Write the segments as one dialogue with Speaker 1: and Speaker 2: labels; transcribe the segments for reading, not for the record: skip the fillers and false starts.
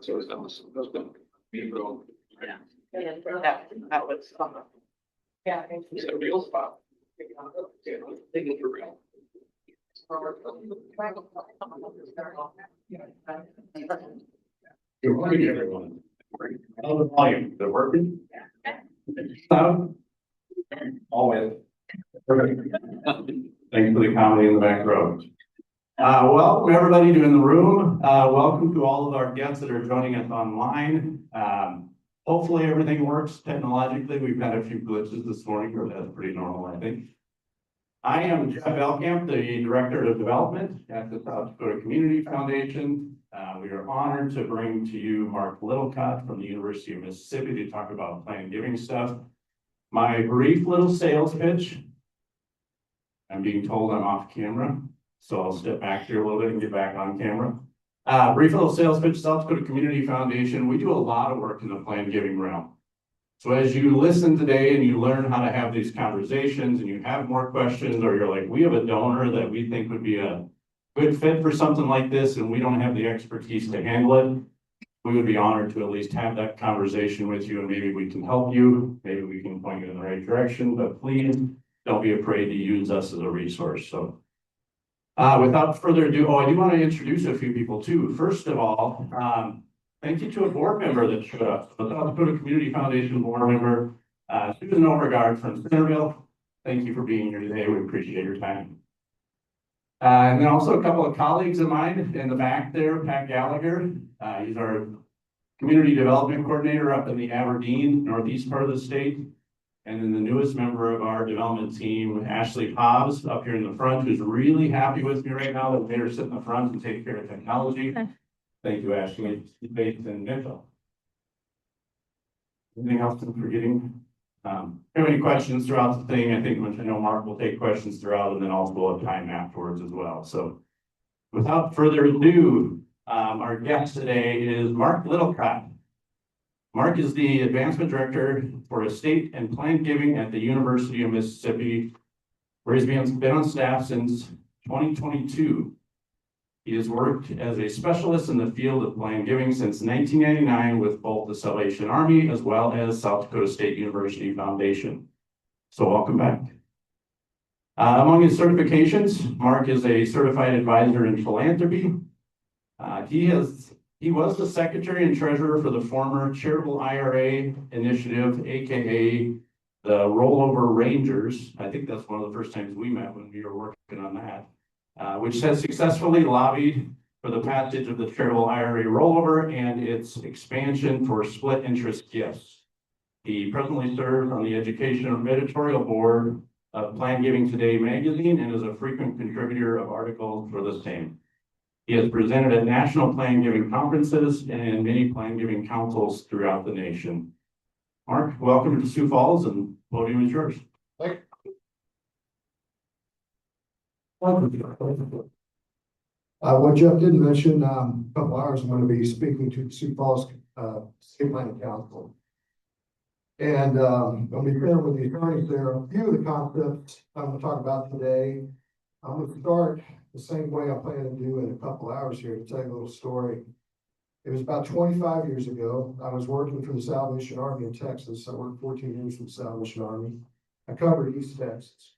Speaker 1: So that was me, bro.
Speaker 2: Yeah. That was fun. Yeah.
Speaker 1: Is that a real spot? Thinking for real. Good morning, everyone. How's the volume? Is it working? Loud? Always. Perfect. Thanks for the comedy in the back row. Welcome everybody to in the room. Welcome to all of our guests that are joining us online. Hopefully everything works technologically. We've had a few glitches this morning, but that's pretty normal, I think. I am Jeff Elkamp, the Director of Development at the South Dakota Community Foundation. We are honored to bring to you Marc Littlecott from the University of Mississippi to talk about planned giving stuff. My brief little sales pitch. I'm being told I'm off camera, so I'll step back here a little bit and get back on camera. Brief little sales pitch, South Dakota Community Foundation. We do a lot of work in the planned giving realm. So as you listen today and you learn how to have these conversations and you have more questions, or you're like, we have a donor that we think would be a good fit for something like this and we don't have the expertise to handle it, we would be honored to at least have that conversation with you, and maybe we can help you, maybe we can point you in the right direction, but please don't be afraid to use us as a resource. So without further ado, I do want to introduce a few people too. First of all, thank you to a board member that showed up, the South Dakota Community Foundation board member, Susan Overgaard from Centerville. Thank you for being here today. We appreciate your time. And then also a couple of colleagues of mine in the back there, Pat Gallagher. He's our community development coordinator up in the Aberdeen, northeast part of the state. And then the newest member of our development team, Ashley Hobbs, up here in the front, who's really happy with me right now that we made her sit in the front and take care of technology. Thank you, Ashley. She's based in Mitchell. Anything else I'm forgetting? If you have any questions throughout the thing, I know Mark will take questions throughout, and then also we'll have time afterwards as well. So without further ado, our guest today is Marc Littlecott. Marc is the Advancement Director for Estate and Planned Giving at the University of Mississippi, where he's been on staff since 2022. He has worked as a specialist in the field of planned giving since 1999 with both the Salvation Army as well as South Dakota State University Foundation. So welcome back. Among his certifications, Marc is a certified advisor in philanthropy. He was the secretary and treasurer for the former charitable IRA initiative, AKA the Rollover Rangers. I think that's one of the first times we met when we were working on that. Which has successfully lobbied for the passage of the charitable IRA rollover and its expansion for split interest gifts. He presently serves on the education editorial board of Planned Giving Today magazine and is a frequent contributor of articles for the same. He has presented at national planned giving conferences and in many planned giving councils throughout the nation. Marc, welcome to Sioux Falls, and the podium is yours.
Speaker 3: Thank you. What Jeff didn't mention, a couple hours I'm going to be speaking to the Sioux Falls State Planning Council. And I'll be there with the attorneys there. A few of the concepts I'm going to talk about today. I'm going to start the same way I plan to do in a couple hours here to tell you a little story. It was about 25 years ago. I was working for the Salvation Army in Texas. I worked 14 years for the Salvation Army. I covered East Texas.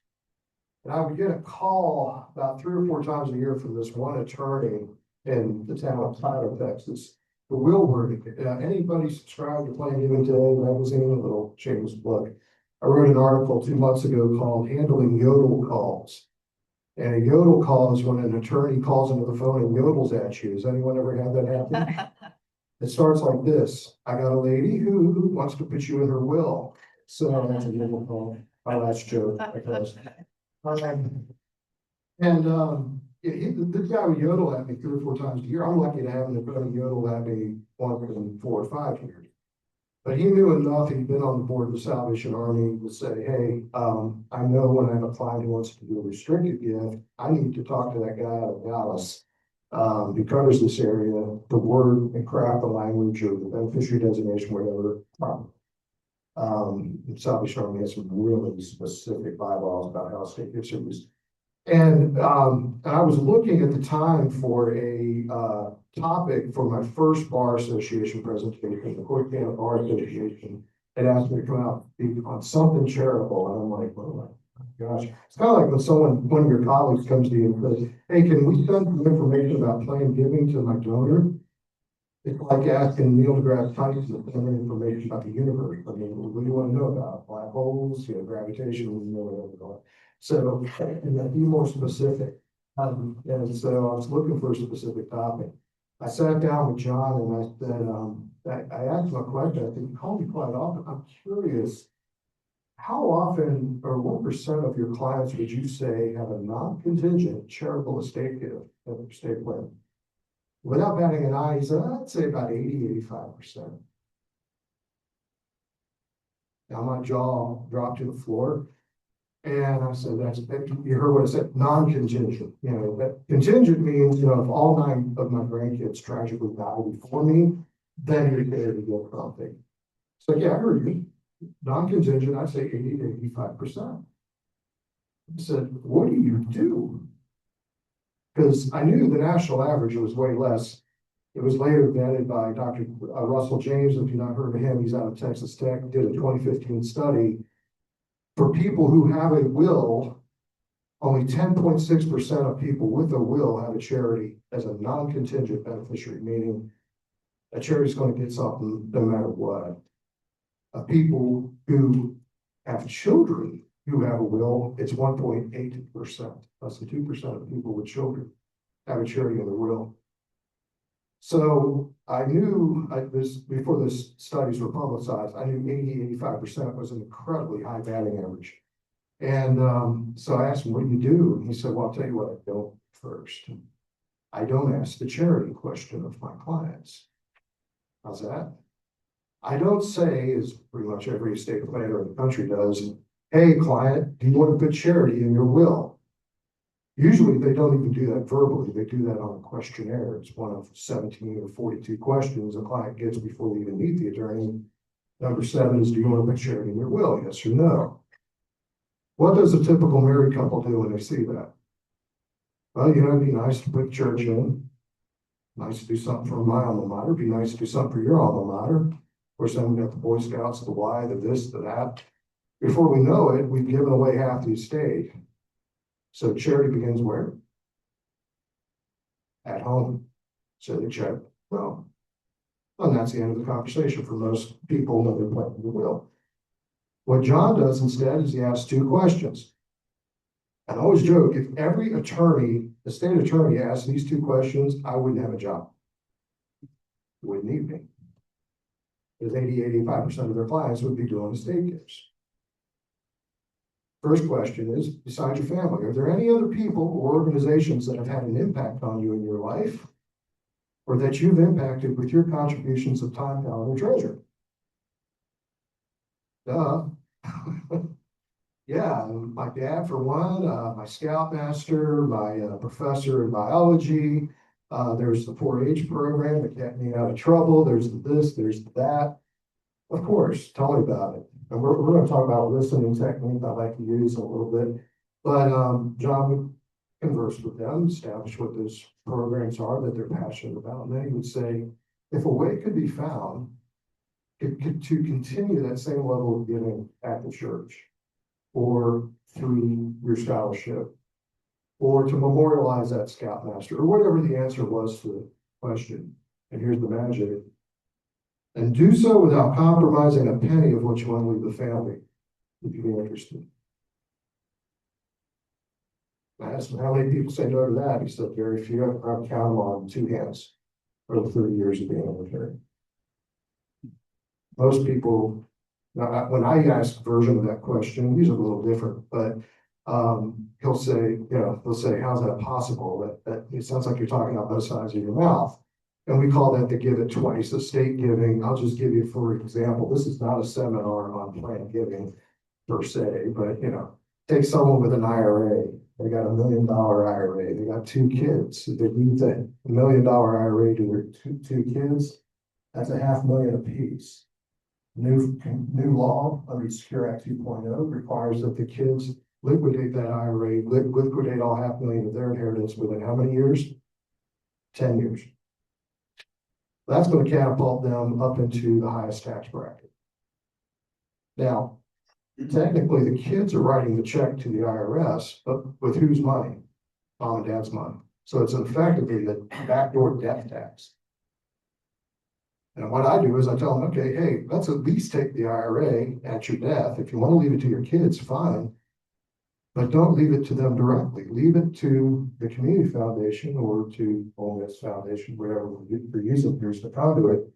Speaker 3: And I would get a call about 3 or 4 times a year from this one attorney in the town of Tyler, Texas. The will word, anybody subscribed to Planned Giving Today magazine, a little shameless plug. I wrote an article 2 months ago called Handling Yodel Calls. And a yodel call is when an attorney calls into the phone and yodels at you. Has anyone ever had that happen? It starts like this. I got a lady who wants to put you in her will. So that's a yodel call. Oh, that's true. Because this guy would yodel at me 3 or 4 times a year. I'm lucky to have him to yodel at me once in 4 or 5 years. But he knew enough. He'd been on the board of the Salvation Army to say, hey, I know when I have a client who wants to do a restricted gift, I need to talk to that guy out of Dallas who covers this area, the word and craft, the language, or the beneficiary designation, whatever. The Salvation Army has some really specific bylaws about how state gifts are used. And I was looking at the time for a topic for my first bar association presentation. The Court County Bar Association had asked me to come out and speak on something charitable, and I'm like, oh my gosh. It's kind of like when one of your colleagues comes to you and says, hey, can we send some information about planned giving to my donor? It's like asking Neil deGrasse Tyson to send me information about the universe. I mean, what do you want to know about? Black holes, gravitation, we know what we're going. So, and then be more specific. And so I was looking for a specific topic. I sat down with John and I said, I asked him a question. I think he called me quite often. I'm curious, how often or what percent of your clients would you say have a non-contingent charitable estate gift at their estate plan? Without batting an eye, he said, I'd say about 85%. Now my jaw dropped to the floor. And I said, you heard what I said, non-contingent. That contingent means, if all 9 of my grandkids tragically die before me, then you're there to get something. So yeah, I heard you. Non-contingent, I'd say 80 to 85%. I said, what do you do? Because I knew the national average was way less. It was later vetted by Dr. Russell James. If you've not heard of him, he's out of Texas Tech, did a 2015 study. For people who have a will, only 10.6% of people with a will have a charity as a non-contingent beneficiary, meaning a charity is going to get something no matter what. People who have children who have a will, it's 1.8%. Less than 2% of people with children have a charity in their will. So I knew before the studies were publicized, I knew 85% was an incredibly high batting average. And so I asked him, what do you do? And he said, well, I'll tell you what I don't first. I don't ask the charity question of my clients. How's that? I don't say, as pretty much every estate planner in the country does, hey, client, do you want to put charity in your will? Usually they don't even do that verbally. They do that on a questionnaire. It's one of 17 or 42 questions a client gets before they even meet the attorney. Number 7 is, do you want to put charity in your will? Yes or no? What does a typical married couple do when they see that? Well, it'd be nice to put church in. Nice to do something for my alma mater. It'd be nice to do something for your alma mater. Of course, then we got the Boy Scouts, the Y, the this, the that. Before we know it, we've given away half the estate. So charity begins where? At home. So they check, well, and that's the end of the conversation for most people when they're planning the will. What John does instead is he asks 2 questions. And I always joke, if every attorney, the state attorney asked these 2 questions, I wouldn't have a job. You wouldn't need me. Because 85% of their clients would be doing estate gifts. First question is, besides your family, are there any other people or organizations that have had an impact on you in your life, or that you've impacted with your contributions of time, talent, and treasure? Duh. Yeah, my dad for one, my scoutmaster, my professor in biology. There's the 4-H program that kept me out of trouble. There's this, there's that. Of course, tell me about it. And we're going to talk about listening technique I like to use a little bit. But John would converse with them, establish what those programs are that they're passionate about. And then he would say, if a way could be found to continue that same level of giving at the church, or through your scholarship, or to memorialize that scoutmaster, or whatever the answer was to the question. And here's the magic. And do so without compromising a penny of what you want to leave the family, if you'd be interested. I asked him how many people say no to that. He said very few. I count them on 2 hands over 30 years of being a military. Most people, when I ask a version of that question, these are a little different, but he'll say, they'll say, how's that possible? That it sounds like you're talking out both sides of your mouth. And we call that the give it twice, estate giving. I'll just give you, for example, this is not a seminar on planned giving per se, but take someone with an IRA. They got $1 million IRA. They got 2 kids. They leave that $1 million IRA to their two kids. That's $500,000 apiece. New law under Secure Act 2.0 requires that the kids liquidate that IRA, liquidate all $500,000 of their inheritance within how many years? 10 years. That's going to catapult them up into the highest tax bracket. Now, technically, the kids are writing the check to the IRS, but with whose money? Mom and dad's money. So it's effectively the backdoor death tax. And what I do is I tell them, okay, hey, let's at least take the IRA at your death. If you want to leave it to your kids, fine. But don't leave it to them directly. Leave it to the community foundation or to Ole Miss Foundation, wherever we're using here's the conduit,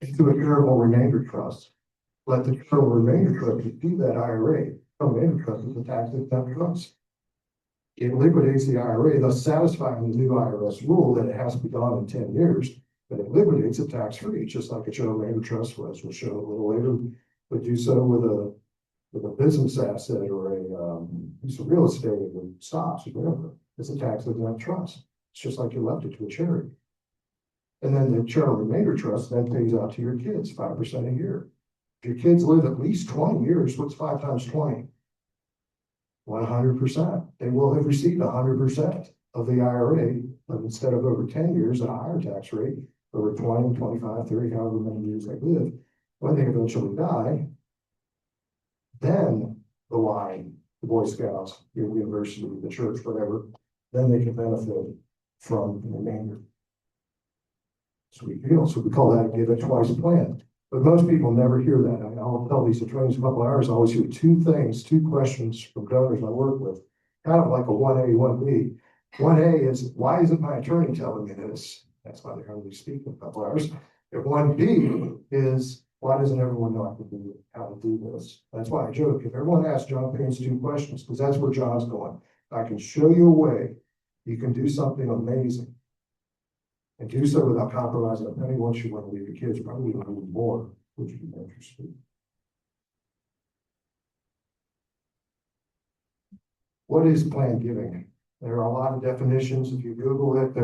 Speaker 3: into a charitable remainder trust. Let the charitable remainder trust do that IRA. Remainder trust is a tax exempt trust. It liquidates the IRA, thus satisfying the new IRS rule that it has to be gone in 10 years, but it liquidates it tax free, just like a charitable remainder trust was. We'll show a little later, but do so with a business asset or a piece of real estate or stocks or whatever. It's a tax exempt trust. It's just like you left it to a charity. And then the charitable remainder trust then pays out to your kids 5% a year. If your kids live at least 20 years, what's 5 times 20? 100%. They will have received 100% of the IRA, but instead of over 10 years at a higher tax rate, over 20, 25, 30, however many years they live, when they eventually die, then the line, the Boy Scouts, the university, the church, whatever, then they can benefit from the remainder. Sweet deal. So we call that a give it twice plan. But most people never hear that. I'll tell these trainings a couple hours. I always hear two questions from donors I work with, kind of like a 1A, 1B. 1A is, why isn't my attorney telling me this? That's why they're only speaking a couple hours. If 1B is, why doesn't everyone know how to do this? That's why I joke. If everyone asks John Payne's 2 questions, because that's where John's going. I can show you a way you can do something amazing. And do so without compromising a penny once you want to leave your kids, probably even a little more, which would be interesting. What is planned giving? There are a lot of definitions. If you Google it,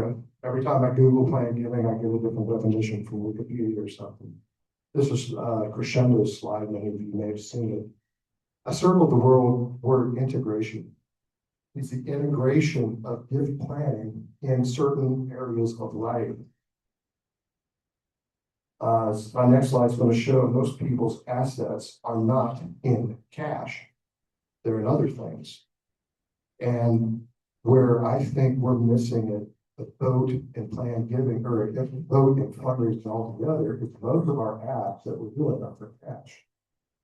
Speaker 3: every time I Google planned giving, I get a different definition from Wikipedia or something. This is Crescendo's slide. Many of you may have seen it. I circled the word integration. It's the integration of gift planning in certain areas of life. My next slide is going to show most people's assets are not in cash. They're in other things. And where I think we're missing it, the boat in planned giving, or a boat in fundraising altogether, is most of our apps that we're doing are for cash.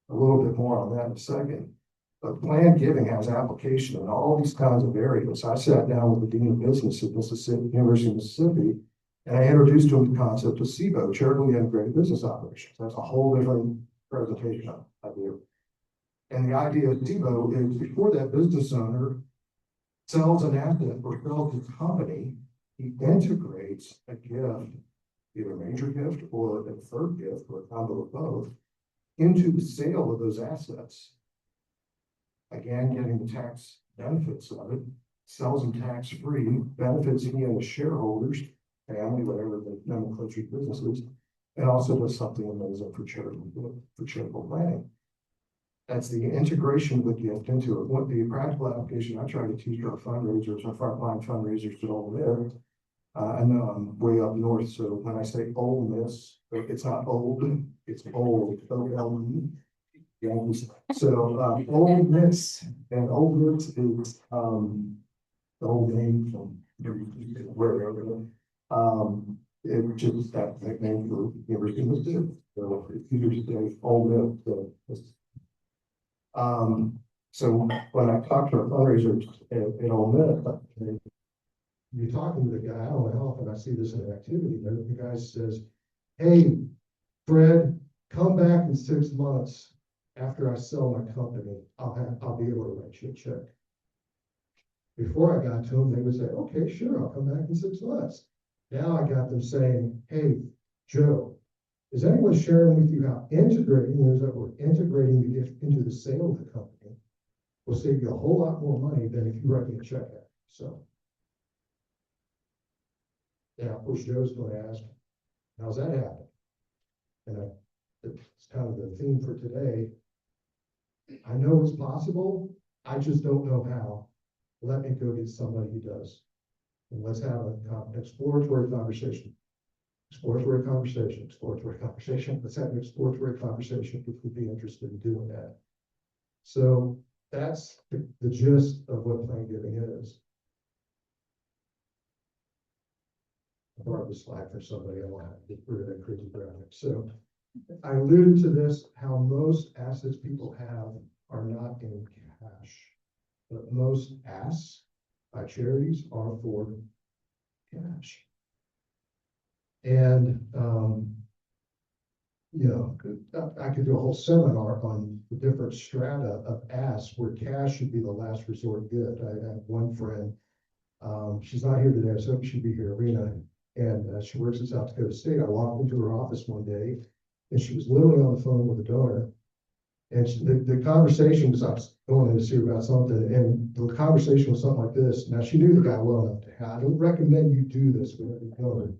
Speaker 3: A little bit more on that in a second. But planned giving has application in all these kinds of areas. I sat down with the Dean of Business at Mississippi, University of Mississippi, and I introduced him the concept of CBO, Charitable Integrated Business Operations. That's a whole different presentation I do. And the idea of CBO is before that business owner sells an asset or sells his company, he integrates a gift, either a major gift or a third gift or a combo of both, into the sale of those assets. Again, getting the tax benefits of it, sells them tax-free, benefits he and the shareholders, family, whatever the nomenclature business is, and also does something amazing for charitable planning. That's the integration of the gift into it. What the practical application I try to teach our fundraisers, our frontline fundraisers that all live. I know I'm way up north, so when I say Ole Miss, it's not old, it's old, O-L-E. So Ole Miss, and Ole Miss is the old name from wherever. It just that nickname for University of Mississippi. So it's usually say Ole Miss. So when I talk to our fundraisers at Ole Miss, you're talking to the guy. I don't know how often I see this in an activity, but the guy says, "Hey, Fred, come back in 6 months. After I sell my company, I'll be able to write you a check." Before I got to them, they would say, "Okay, sure, I'll come back in 6 months." Now I got them saying, "Hey, Joe, is anyone sharing with you how integrating we're integrating the gift into the sale of the company will save you a whole lot more money than if you write me a check out." So, yeah, of course, Joe's going to ask, "How's that happen?" And it's kind of the theme for today. I know it's possible, I just don't know how. Let me go get somebody who does. And let's have an exploratory conversation. Exploratory conversation, exploratory conversation. Let's have an exploratory conversation if we'd be interested in doing that. So that's the gist of what plan giving is. I borrowed the slide from somebody. I want to get rid of that crazy graphic. So I alluded to this, how most assets people have are not in cash, but most asks by charities are for cash. And, you know, I could do a whole seminar on the different strata of asks where cash should be the last resort gift. I have one friend, she's not here today, so she'd be here, Rena, and she works in South Dakota State. I walked into her office one day and she was literally on the phone with a donor. And the conversation was, I was going in to see her about something, and the conversation was something like this. Now, she knew the guy well enough to have, I don't recommend you do this with every donor.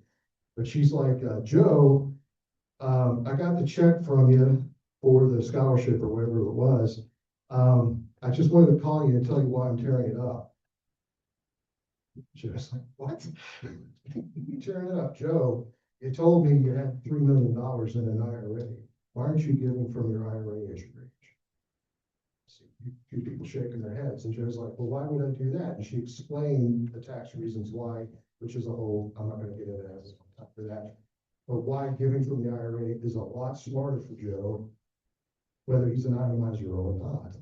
Speaker 3: But she's like, Joe, I got the check from you for the scholarship or whatever it was. I just wanted to call you and tell you why I'm tearing it up. She was like, what? You tearing it up? Joe, you told me you had $3 million in an IRA. Why aren't you giving from your IRA as your age? See, a few people shaking their heads, and Joe's like, well, why would I do that? And she explained the tax reasons why, which is a whole, I'm not going to get into that for that. But why giving from the IRA is a lot smarter for Joe, whether he's an itemizer or not,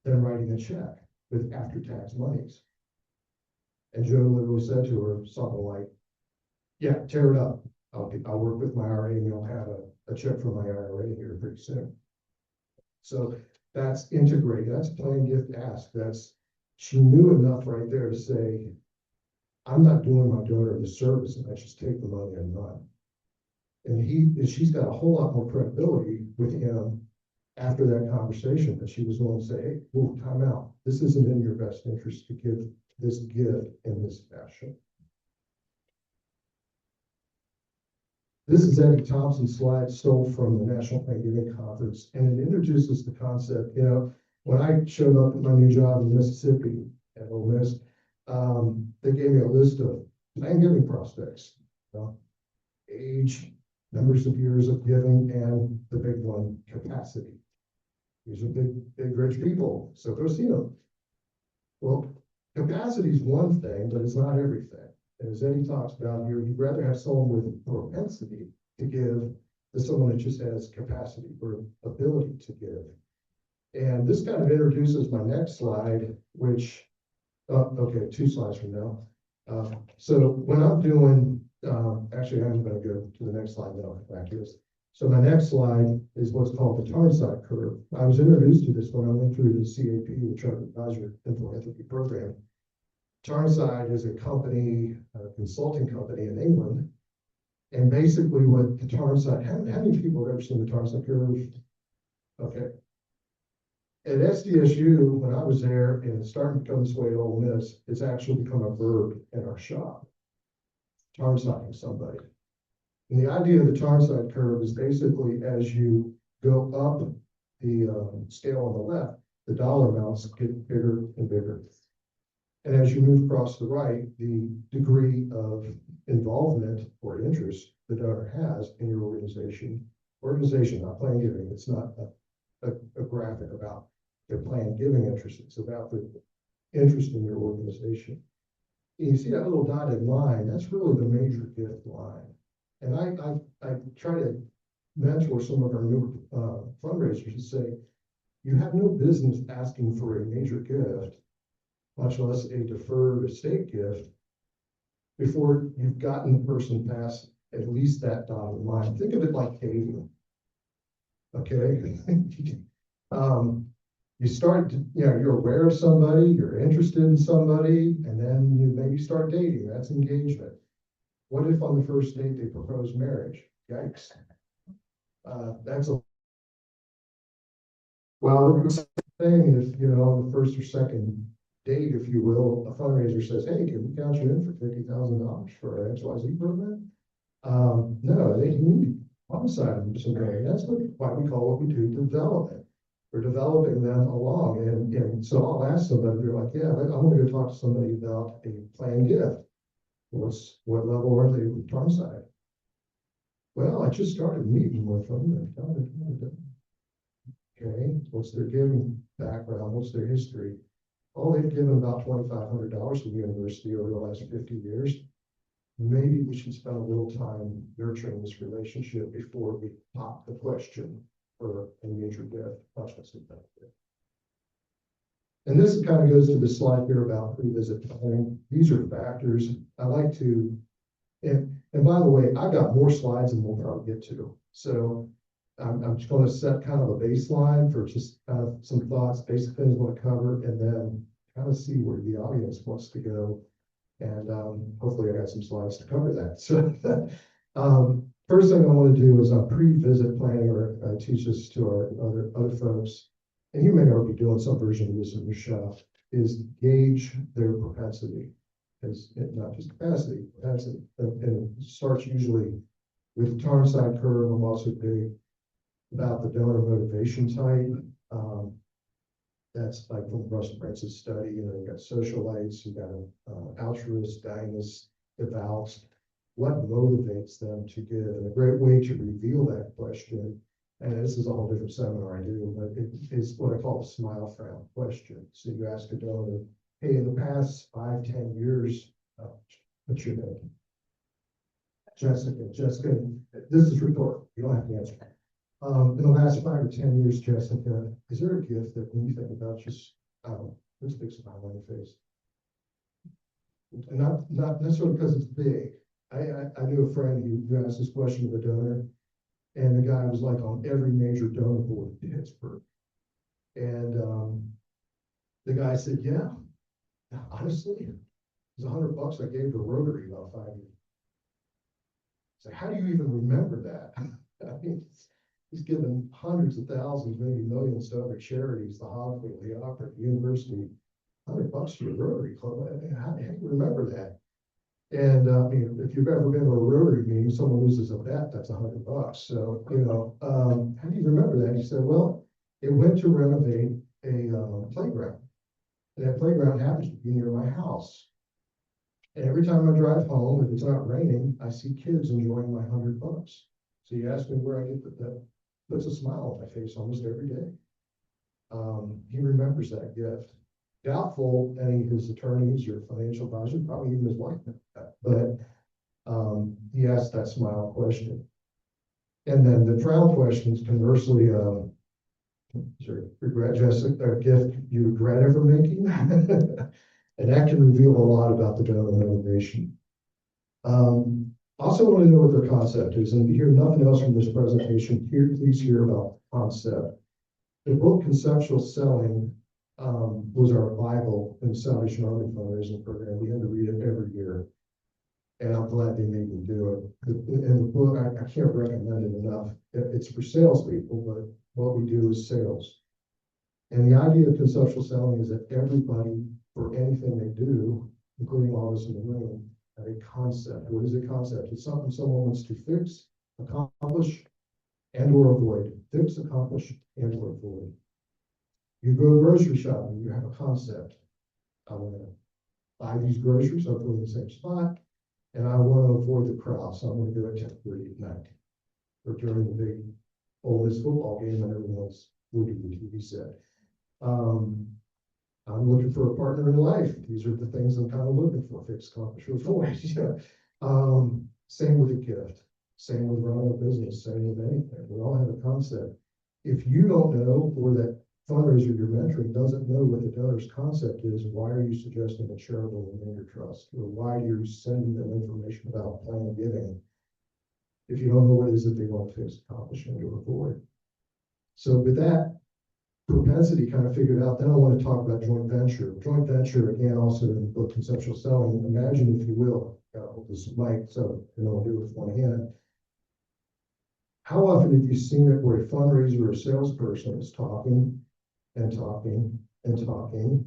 Speaker 3: than writing a check with after-tax monies. And Joe literally said to her something like, yeah, tear it up. I'll work with my IRA and you'll have a check from my IRA here pretty soon. So that's integrated. That's plan gift ask. She knew enough right there to say, I'm not doing my donor a disservice and I just take the money and run. And she's got a whole lot more credibility with him after that conversation that she was willing to say, hey, move time out. This isn't in your best interest to give this gift in this fashion. This is Eddie Thompson's slide, stole from the National Plan Giving Conference, and it introduces the concept. You know, when I showed up at my new job in Mississippi at Ole Miss, they gave me a list of plan giving prospects, you know, age, numbers of years of giving, and the big one, capacity. These are big, rich people, so go see them. Well, capacity is one thing, but it's not everything. As Eddie talks about here, you'd rather have someone with propensity to give than someone that just has capacity or ability to give. And this kind of introduces my next slide, which, okay, 2 slides from now. So when I'm doing, actually, I'm going to go to the next slide, then I'll come back to this. So my next slide is what's called the Tarnside curve. I was introduced to this when I went through the CAP, the Trust Advisor and Philanthropy Program. Tarnside is a company, a consulting company in England. And basically what the Tarnside, how many people have ever seen the Tarnside curve? Okay. At SDSU, when I was there, and it's starting to become this way at Ole Miss, it's actually become a verb in our shop. Tarnsiding somebody. And the idea of the Tarnside curve is basically as you go up the scale on the left, the dollar amounts get bigger and bigger. And as you move across the right, the degree of involvement or interest the donor has in your organization, not plan giving. It's not a graphic about their plan giving interest. It's about the interest in your organization. And you see that little dotted line, that's really the major gift line. And I try to mentor some of our new fundraisers to say, you have no business asking for a major gift, much less a deferred estate gift, before you've gotten the person past at least that dotted line. Think of it like dating. Okay. You start, you're aware of somebody, you're interested in somebody, and then you maybe start dating. That's engagement. What if on the first date they propose marriage? Yikes. That's a well, the thing if, the first or second date, if you will, a fundraiser says, hey, can we count you in for $50,000 for our XYZ program? No, they need homicide somebody. That's why we call what we do development. We're developing them along, and so I'll ask somebody, they're like, yeah, I want to go talk to somebody about a planned gift. What level are they with farm side? Well, I just started meeting with them and okay, what's their giving background? What's their history? Oh, they've given about $2,500 to the university over the last 50 years. Maybe we should spend a little time nurturing this relationship before we pop the question for a major gift. And this kind of goes to the slide here about pre-visit planning. These are factors I like to, and by the way, I've got more slides than we'll probably get to. So I'm just going to set kind of a baseline for just kind of some thoughts, basic things I want to cover, and then kind of see where the audience wants to go. And hopefully I got some slides to cover that. So first thing I want to do is pre-visit planning, or teach this to our other folks, and you may already be doing some version of this in your shop, is gauge their propensity. It's not just capacity, propensity. And it starts usually with the Tarnside curve. I'm also big about the donor motivation type. That's like from Russell Francis study. You know, you got socialites, you got altruists, dynasts, devout. What motivates them to give? And a great way to reveal that question, and this is a whole different seminar I do, but it is what I call a smile frown question. So you ask a donor, hey, in the past 5, 10 years, what's your name? Jessica, this is rhetorical. You don't have to answer. In the last 5 or 10 years, Jessica, is there a gift that when you think about just, there's a big smile on your face? And not necessarily because it's big. I knew a friend who asked this question of a donor, and the guy was like on every major donor board in Pittsburgh. And the guy said, yeah, honestly, it was $100 I gave to Rotary about 5 years. So how do you even remember that? I mean, he's given hundreds of thousands, maybe millions to other charities, the hospital, the opera, the university, $100 to your Rotary Club. How do you remember that? And I mean, if you've ever been to a Rotary meeting, someone loses a bet, that's $100. So, you know, how do you remember that? He said, well, it went to renovate a playground. And that playground happens to be near my house. And every time I drive home, if it's not raining, I see kids enjoying my $100. So you ask me where I get that puts a smile on my face almost every day. He remembers that gift. Doubtful any of his attorneys or financial advisors, probably even his wife, but he asked that smile question. And then the frown questions, conversely, regret, Jessica, a gift you regret ever making? And that can reveal a lot about the donor motivation. Also want to know what their concept is, and if you hear nothing else from this presentation, please hear about concept. The book Conceptual Selling was our Bible in the Situations-Nov fundraising program. We had to read it every year, and I'm glad they made me do it. In the book, I can't recommend it enough. It's for salespeople, but what we do is sales. And the idea of conceptual selling is that everybody, for anything they do, including all of us in the room, have a concept. What is a concept? It's something someone wants to fix, accomplish, and or avoid. Fix, accomplish, and or avoid. You go grocery shopping, you have a concept. I want to buy these groceries, hopefully in the same spot, and I want to avoid the crowd, so I'm going to do it 10:30 at night, or during the big oldest football game and everyone's moving the TV set. I'm looking for a partner in life. These are the things I'm kind of looking for, fix, accomplish, or avoid. Same with a gift, same with running a business, same with anything. We all have a concept. If you don't know, or that fundraiser you're mentoring doesn't know what the donor's concept is, why are you suggesting a charitable remainder trust? Or why are you sending them information about planned giving if you don't know what it is that they want to fix, accomplish, and or avoid? So with that propensity kind of figured out, then I want to talk about joint venture. Joint venture, again, also in the book Conceptual Selling. Imagine, if you will, hold this mic so you know, I'll do it with one hand. How often have you seen it where a fundraiser or a salesperson is talking and talking and talking,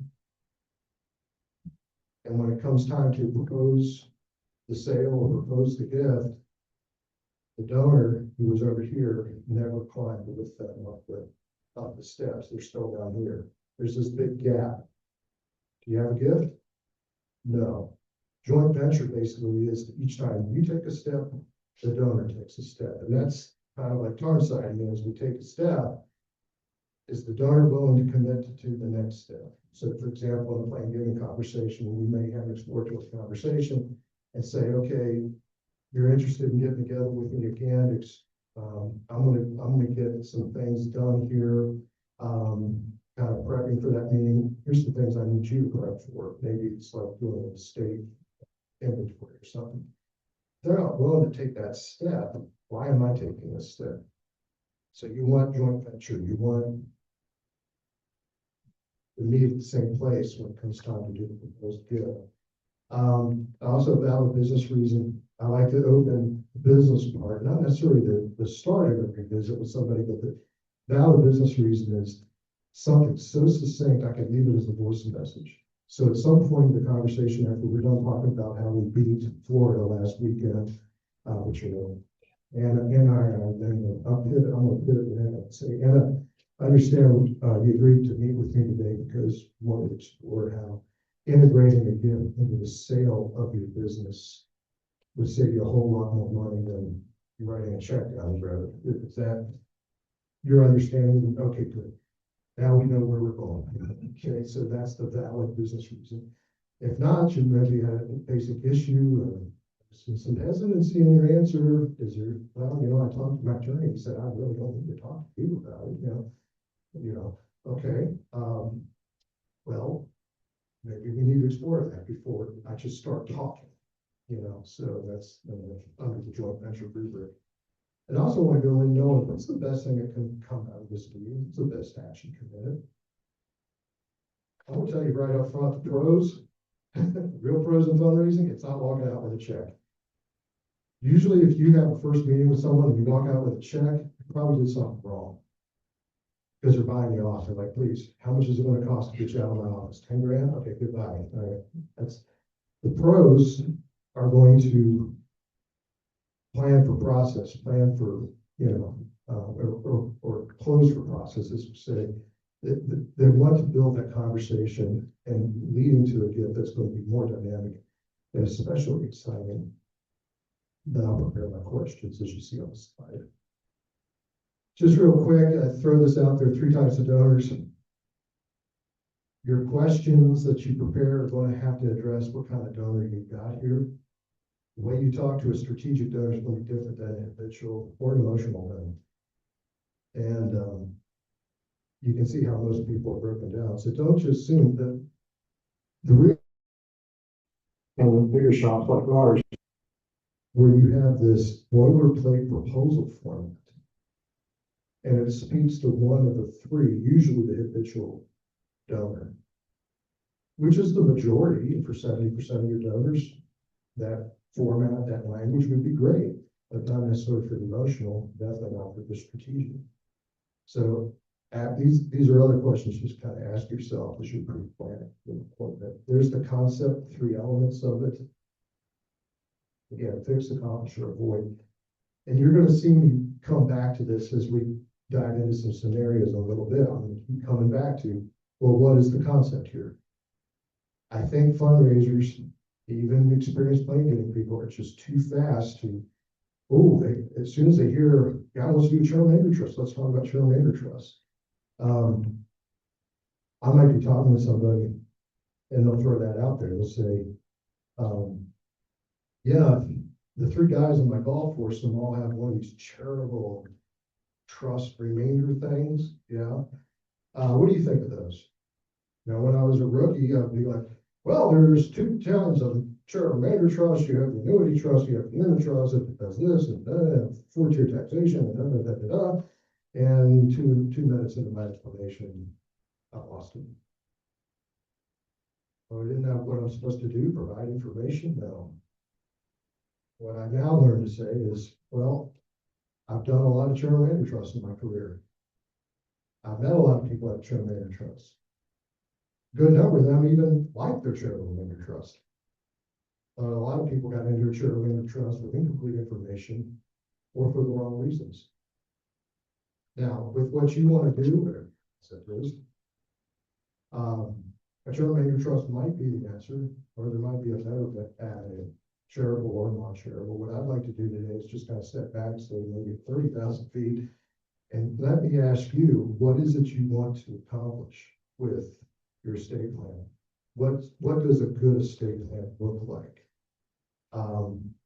Speaker 3: and when it comes time to propose the sale or propose the gift, the donor who was over here never climbed with them up with? up the steps. They're still down here. There's this big gap. Do you have a gift? No. Joint venture basically is each time you take a step, the donor takes a step. And that's kind of like tar siding, as we take a step, is the donor willing to commit to the next step? So for example, in a plain giving conversation, we may have an exploratory conversation and say, okay, you're interested in getting together with me again. I'm gonna get some things done here. Kind of prepping for that meeting. Here's the things I need you to prep for. Maybe it's like doing a state inventory or something. They're not willing to take that step. Why am I taking this step? So you want joint venture, you want to meet at the same place when it comes time to do the proposed deal. Also valid business reason. I like to open the business part, not necessarily the start of every visit with somebody, but the valid business reason is something so succinct, I can leave it as a voice message. So at some point in the conversation, after we're done talking about how we beat Florida last weekend, which you know, and then I'm gonna pivot and say, Anna, I understand you agreed to meet with me today because you wanted to explore how integrating a gift into the sale of your business would save you a whole lot more money than writing a check down the road. Is that your understanding? Okay, good. Now we know where we're going. Okay, so that's the valid business reason. If not, you maybe had a basic issue or some hesitancy in your answer. Is there, well, you know, I talked to my attorney and said, I really don't need to talk to you about it, okay. Well, maybe we need to explore that before I just start talking, so that's under the joint venture rubric. And I also want to go in knowing what's the best thing that can come out of this deal. What's the best action committed? I will tell you right up front, the pros, real pros in fundraising, it's not walking out with a check. Usually if you have a first meeting with someone and you walk out with a check, you probably did something wrong. Because they're buying the offer, like, please, how much is it going to cost to get you out of my office? 10 grand? Okay, goodbye. All right. That's the pros are going to plan for process, plan for, or close for processes, say, they want to build that conversation and leading to a gift that's going to be more dynamic and especially exciting. Then I'll prepare my questions as you see on the slide. Just real quick, I throw this out there, 3 types of donors. Your questions that you prepare are going to have to address what kind of donor you've got here. The way you talk to a strategic donor is going to be different than an habitual or emotional donor. And you can see how most people are broken down. So don't just assume that the real and bigger shops like ours, where you have this boilerplate proposal format, and it speaks to one of the 3, usually the habitual donor, which is the majority. For 70% of your donors, that format, that language would be great, but not necessarily for the emotional, definitely not for the strategic. So these are other questions you just kind of ask yourself as you're pre-planning. There's the concept, 3 elements of it. Again, fix, accomplish, or avoid. And you're going to see me come back to this as we dive into some scenarios a little bit. I'm going to keep coming back to, well, what is the concept here? I think fundraisers, even experienced plain giving people, are just too fast to, as soon as they hear, God wants to do term anchor trust, let's talk about term anchor trust. I might be talking with somebody and they'll throw that out there. They'll say, yeah, the 3 guys on my golf course, them all have one of these charitable trust remainder things. Yeah. What do you think of those? Now, when I was a rookie, I'd be like, well, there's 2 kinds of charitable remainder trust. You have the annuity trust, you have the unit trust, it does this and that, 4-tier taxation, and two minutes into my explanation, I lost it. Well, isn't that what I'm supposed to do? Provide information? No. What I now learned to say is, well, I've done a lot of charitable remainder trusts in my career. I've met a lot of people at charitable remainder trusts. Good number of them even like their charitable remainder trust. A lot of people got into a charitable remainder trust with incomplete information or for the wrong reasons. Now, with what you want to do, suppose, a joint venture trust might be the answer, or there might be a better avenue, shareable or non-shareable. What I'd like to do today is just kind of step back, so maybe 30,000 feet, and let me ask you, what is it you want to accomplish with your estate plan? What does a good estate plan look like?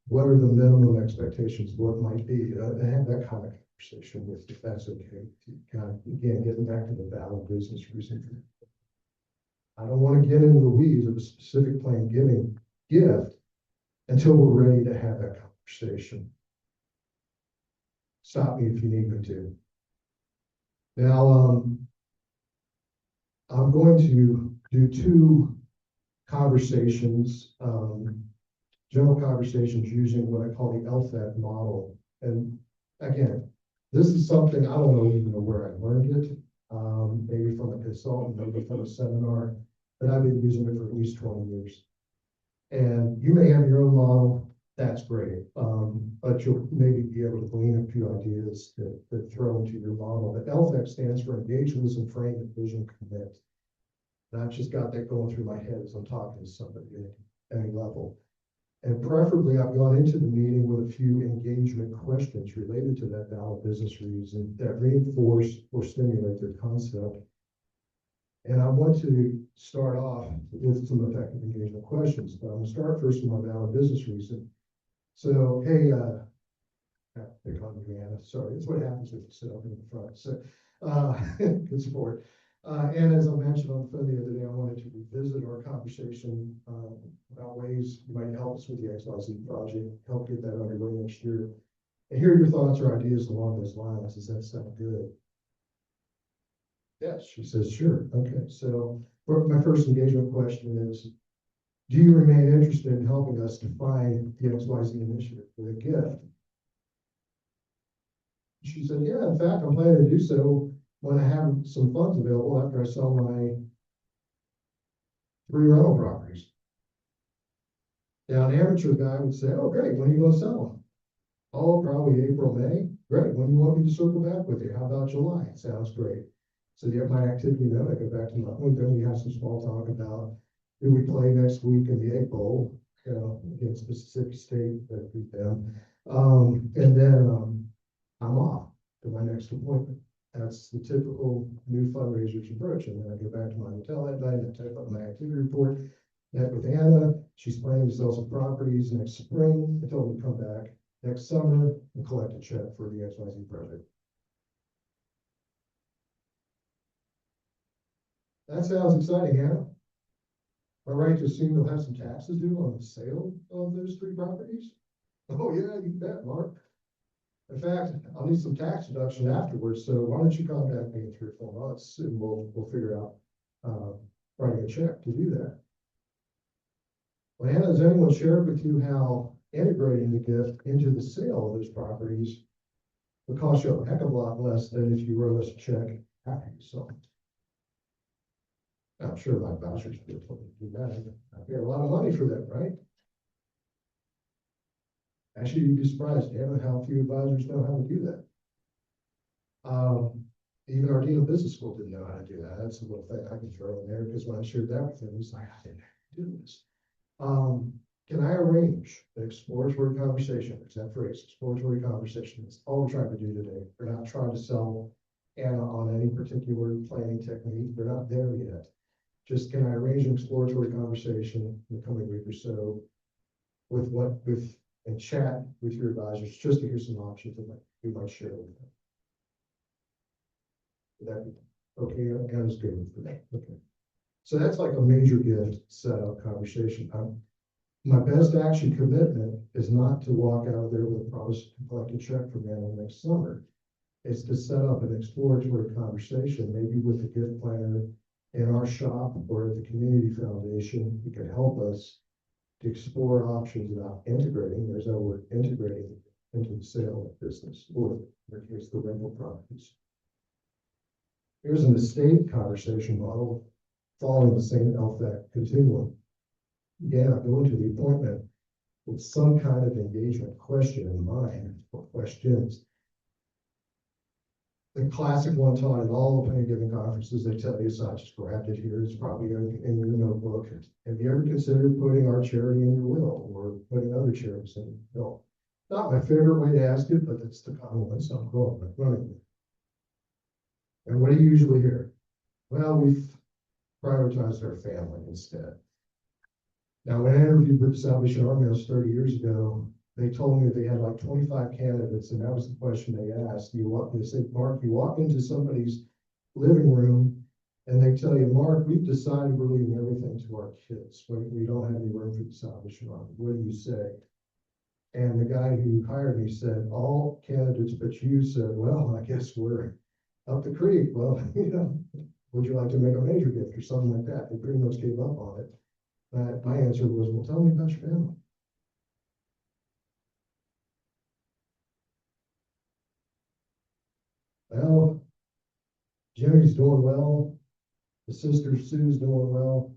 Speaker 3: What are the minimum expectations? What might be? And have that kind of conversation with, if that's okay. Kind of, again, getting back to the valid business reason. I don't want to get into the weeds of a specific plan giving gift until we're ready to have that conversation. Stop me if you need me to. Now, I'm going to do two conversations, general conversations using what I call the LFAT model. And again, this is something I don't even know where I learned it, maybe from a consultant, maybe from a seminar, but I've been using it for at least 20 years. And you may have your own model, that's great, but you'll maybe be able to glean a few ideas that throw into your model. But LFAC stands for Engage, Listen, Frame, and Vision, Commit. And I've just got that going through my head as I'm talking to somebody at any level. And preferably, I've gone into the meeting with a few engagement questions related to that valid business reason that reinforce or stimulate their concept. And I want to start off with some effective engagement questions, but I'm going to start first with my valid business reason. So, hey, they call me Rihanna. Sorry, it's what happens when you sit up in the front. So, good sport. And as I mentioned on the phone the other day, I wanted to revisit our conversation about ways you might help us with the XYZ project, help get that underway next year. And hear your thoughts or ideas along those lines. Does that sound good? Yes, she says, sure. Okay, so my first engagement question is, do you remain interested in helping us define the XYZ initiative with a gift? She said, yeah, in fact, I'm planning to do so when I have some funds available after I sell my 3 rental properties. Now, an amateur guy would say, oh, great, when are you going to sell them? Oh, probably April, May. Great, when do you want me to circle back with you? How about July? Sounds great. So you have my activity note, I go back to my point, then we have some small talk about who we play next week in the Egg Bowl, you know, against Mississippi State, that beat them. And then I'm off to my next appointment. That's the typical new fundraiser's approach. And then I go back to my hotel that night and I type up my activity report. Met with Anna. She's planning to sell some properties next spring. I told her to come back next summer and collect a check for the XYZ project. That sounds exciting, Anna. Am I right to assume you'll have some taxes due on the sale of those 3 properties? Oh yeah, you bet, Mark. In fact, I'll need some tax deduction afterwards, so why don't you contact me in 3 or 4 months and we'll figure out writing a check to do that. Well, Anna, has anyone shared with you how integrating the gift into the sale of those properties would cost you a heck of a lot less than if you wrote us a check after you sold? I'm sure my advisors would do that. I pay a lot of money for that, right? Actually, you'd be surprised, Anna, how few advisors know how to do that. Even our dean of business school didn't know how to do that. That's a little thing I can throw in there because when I shared that with him, he's like, I didn't do this. Can I arrange an exploratory conversation? There's that phrase, exploratory conversation. That's all we're trying to do today. We're not trying to sell Anna on any particular planning technique. We're not there yet. Just can I arrange an exploratory conversation in the coming week or so and chat with your advisors just to hear some options that we might share with them. Would that be okay? Anna's good with that. Okay. So that's like a major gift setup conversation. My best action commitment is not to walk out of there with a promise to collect a check from Anna next summer. It's to set up an exploratory conversation, maybe with the gift planner in our shop or at the community foundation. Who can help us to explore options about integrating, there's that word, integrating into the sale of business, or in their case, the rental properties. Here's an estate conversation model following the same LFAC continuum. Again, I go into the appointment with some kind of engagement question in mind, or questions the classic one taught at all the penny giving conferences, they tell you, so I just grabbed it here, it's probably in your notebook. Have you ever considered putting our charity in your will, or putting other charities in your will? Not my favorite way to ask it, but it's the common one, so I'm running with it. And what do you usually hear? Well, we've prioritized our family instead. Now, when I interviewed with the Salvation Army 30 years ago, they told me they had like 25 candidates, and that was the question they asked. They said, Mark, you walk into somebody's living room and they tell you, Mark, we've decided we're leaving everything to our kids. We don't have any room for the Salvation Army. What do you say? And the guy who hired me said, all candidates but you said, well, I guess we're up the creek. Well, would you like to make a major gift or something like that? They pretty much gave up on it. But my answer was, well, tell me about your family. Well, Jimmy's doing well. The sister Sue's doing well.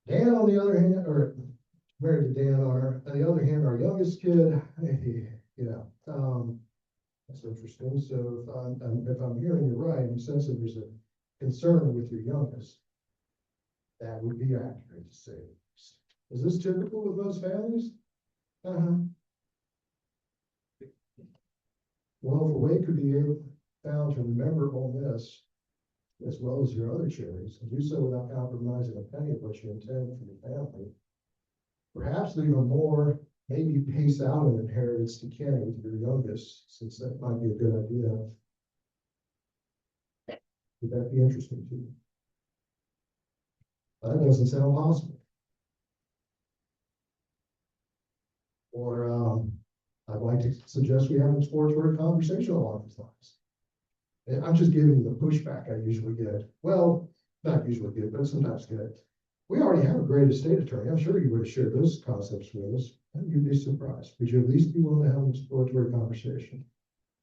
Speaker 3: Dan, on the other hand, or married to Dan, on the other hand, our youngest kid, that's interesting. So if I'm hearing you right, I'm sensing there's a concern with your youngest. That would be accurate to say. Is this typical with most families? Well, if a way could be found to remember all this, as well as your other charities, and do so without compromising a penny of what you intend for your family, perhaps leave a more, maybe pace out an inheritance to Kenny, to your youngest, since that might be a good idea. Would that be interesting to you? That doesn't sound possible. Or I'd like to suggest we have an exploratory conversation along these lines. And I'm just giving you the pushback I usually get. Well, not usually get, but sometimes get. We already have a great estate attorney. I'm sure you would have shared those concepts with us. And you'd be surprised. Would you at least be willing to have an exploratory conversation?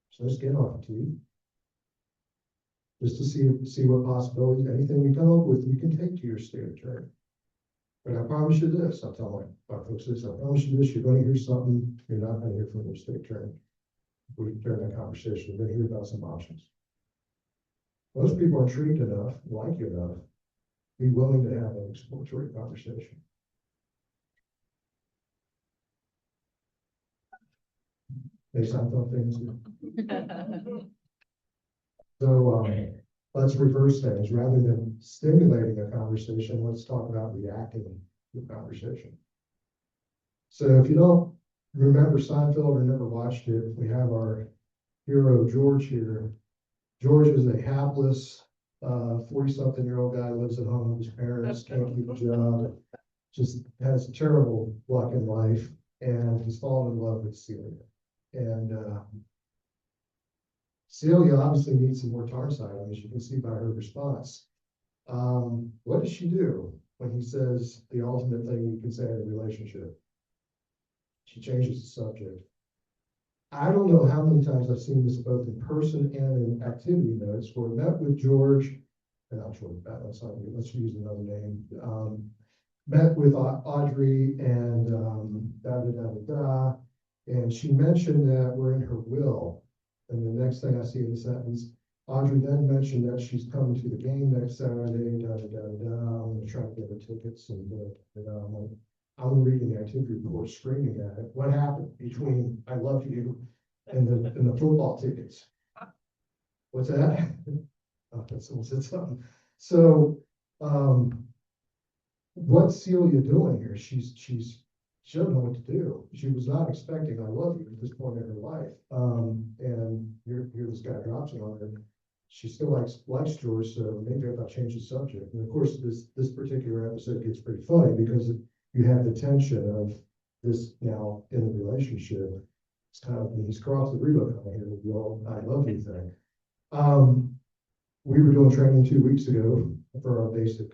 Speaker 3: So let's get off the tee. Just to see what possibilities, anything we come up with, you can take to your state attorney. But I promise you this, I'll tell my folks this, I promise you this, you're going to hear something you're not going to hear from your state attorney. We during that conversation, you're going to hear about some options. Most people are intrigued enough, like you enough, be willing to have an exploratory conversation. Based on things. So let's reverse things. Rather than stimulating a conversation, let's talk about reacting to the conversation. So if you don't remember Seinfeld or never watched it, we have our hero George here. George is a hapless 40-something-year-old guy, lives at home with his parents, can't keep a job, just has terrible luck in life, and he's fallen in love with Celia. And Celia obviously needs some more tar siding, as you can see by her response. What does she do when he says the ultimate thing you can say in a relationship? She changes the subject. I don't know how many times I've seen this both in person and in activity notes where I met with George, and I'm sure let's use another name. Met with Audrey and and she mentioned that we're in her will. And the next thing I see in the sentence, Audrey then mentioned that she's coming to the game next Saturday, I'm going to try to get her tickets, and I'm reading the activity report, screaming at it. What happened between I love you and the football tickets? What's that? Someone said something. So, what's Celia doing here? She doesn't know what to do. She was not expecting I love you at this point in her life. And here this guy drops it on her. She still likes George, so maybe if I change the subject. And of course, this particular episode gets pretty funny because you have the tension of this now in a relationship. It's kind of, he's crossed the Rubicon here with the old I love you thing. We were doing training 2 weeks ago for our basic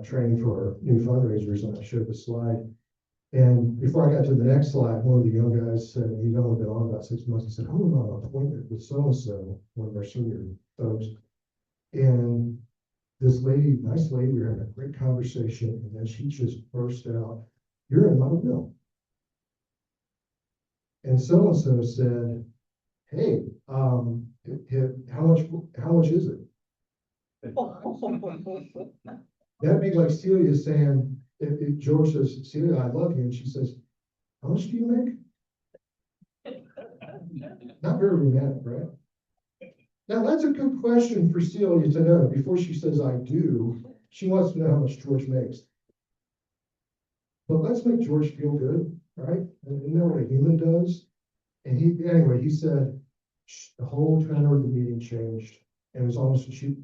Speaker 3: training for our new fundraisers, and I showed the slide. And before I got to the next slide, one of the young guys said, he'd only been on about 6 months. He said, "Oh, I'm on an appointment with so-and-so," one of our senior folks. And this lady, nice lady, we were having a great conversation, and then she just burst out, "You're in my will." And so-and-so said, hey, how much is it? That'd be like Celia saying, if George says, Celia, I love you, and she says, how much do you make? Not very romantic, right? Now, that's a good question for Celia to know. Before she says, I do, she wants to know how much George makes. But let's make George feel good, right? And you know what a human does? And anyway, he said, the whole tenor of the meeting changed. And it was almost, she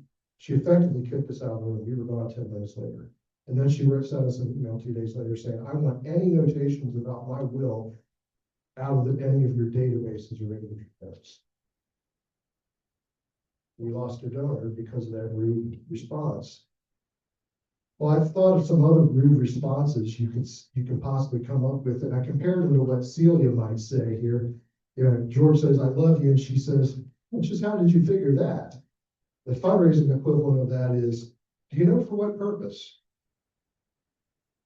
Speaker 3: effectively kicked us out of the room. We were gone 10 minutes later. And then she sent us an email 2 days later saying, I want any notations about my will out of any of your databases or any of your notes. We lost a donor because of that rude response. Well, I've thought of some other rude responses you can possibly come up with, and I compared them to what Celia might say here. You know, George says, I love you, and she says, well, just how did you figure that? The fundraising equivalent of that is, do you know for what purpose?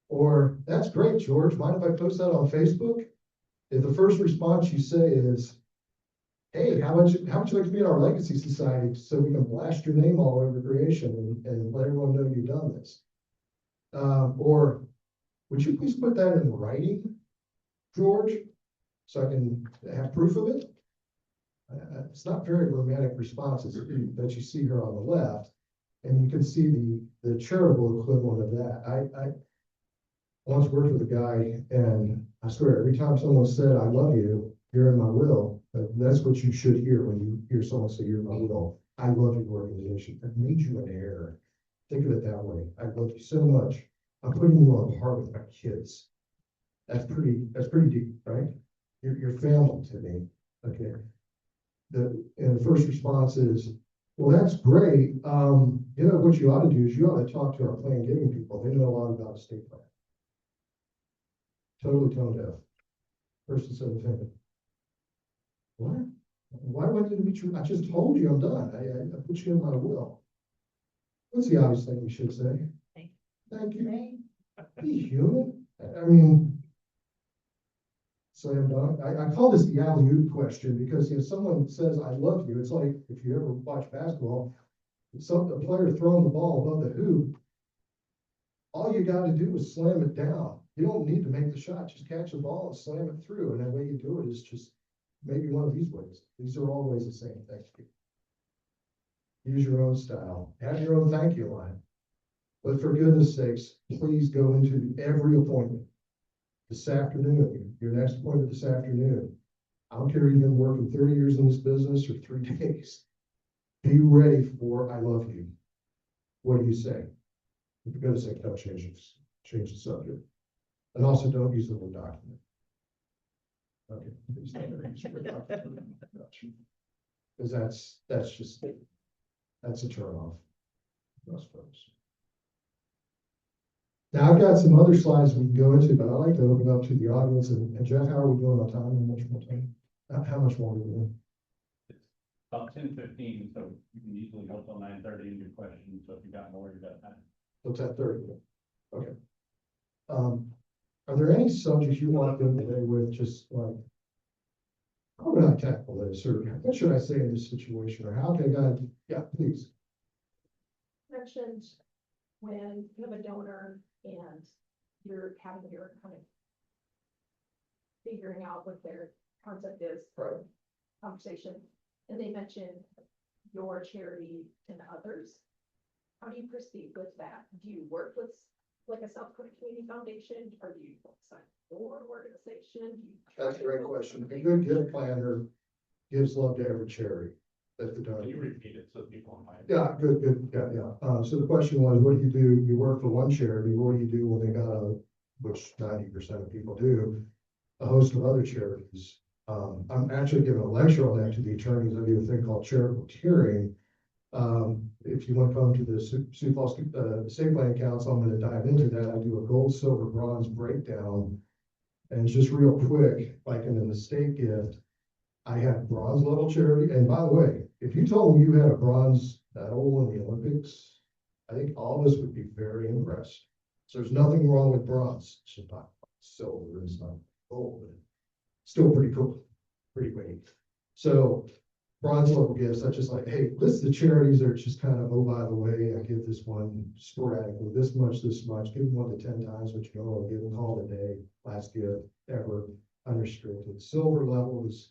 Speaker 3: Or, that's great, George, mind if I post that on Facebook? If the first response you say is, hey, how would you like to be in our legacy society so we can blast your name all over creation and let everyone know you've done this? Or would you please put that in writing, George, so I can have proof of it? It's not very romantic responses that you see here on the left, and you can see the charitable equivalent of that. I once worked with a guy, and I swear, every time someone said, I love you, you're in my will, that's what you should hear when you hear someone say, you're in my will. I love your organization. I've made you an heir. Think of it that way. I love you so much. I'm putting you on par with my kids. That's pretty deep, right? You're family to me. Okay. And the first response is, well, that's great. You know, what you ought to do is you ought to talk to our plan giving people. They know a lot about estate plan. Totally tone deaf. Person said, offended. What? Why do I need to be true? I just told you I'm done. I put you in my will. What's the obvious thing you should say? Thank you. Be human. I mean, slam dunk. I call this the alley-oop question because if someone says, I love you, it's like if you ever watch basketball, a player throwing the ball above the hoop, all you got to do is slam it down. You don't need to make the shot. Just catch the ball and slam it through. And the way you do it is just maybe one of these ways. These are always the same. Thank you. Use your own style. Have your own thank you line. But for goodness sakes, please go into every appointment this afternoon, your next appointment this afternoon. I don't care if you've been working 30 years in this business or 3 days. Be ready for I love you. What do you say? For goodness sake, don't change the subject. And also don't use the word document. Okay. Please don't use the word document. Because that's a turn off. Most folks. Now I've got some other slides we can go into, but I'd like to open up to the audience. And Jeff, how are we doing on time? How much more time? How much more are we doing?
Speaker 1: About 10:15, so you can easily go till 9:30 in your questions. So if you got more, you got time.
Speaker 3: So 10:30. Okay. Are there any subjects you want to go today with? Just like, how would I tackle this, or what should I say in this situation, or how can I? Yeah, please.
Speaker 4: Mentioned when you have a donor and you're having your kind of figuring out what their concept is for conversation, and they mention your charity and others. How do you proceed with that? Do you work with like a South Dakota Community Foundation, or do you sign your organization?
Speaker 3: That's a great question. A good gift planner gives love to every charity. That's the donor.
Speaker 1: Can you repeat it so people might?
Speaker 3: Yeah, good. Yeah. So the question was, what do? You work for one charity. What do you do when they got which 90% of people do, a host of other charities? I'm actually giving a lecture on that to the attorneys. I do a thing called charitable tiering. If you want to come to the Sioux Falls Estate Planning Council, I'm going to dive into that. I do a gold, silver, bronze breakdown. And it's just real quick, like in an estate gift, I have bronze level charity. And by the way, if you told me you had a bronze medal in the Olympics, I think all of us would be very impressed. So there's nothing wrong with bronze. It's just not silver, it's not gold, but still pretty cool, pretty weighty. So bronze level gifts, that's just like, hey, this is the charities that are just kind of, oh, by the way, I give this one sporadically, this much, give them 1 to 10 times what you know, give them all the day, last gift ever, unrestricted. Silver level is,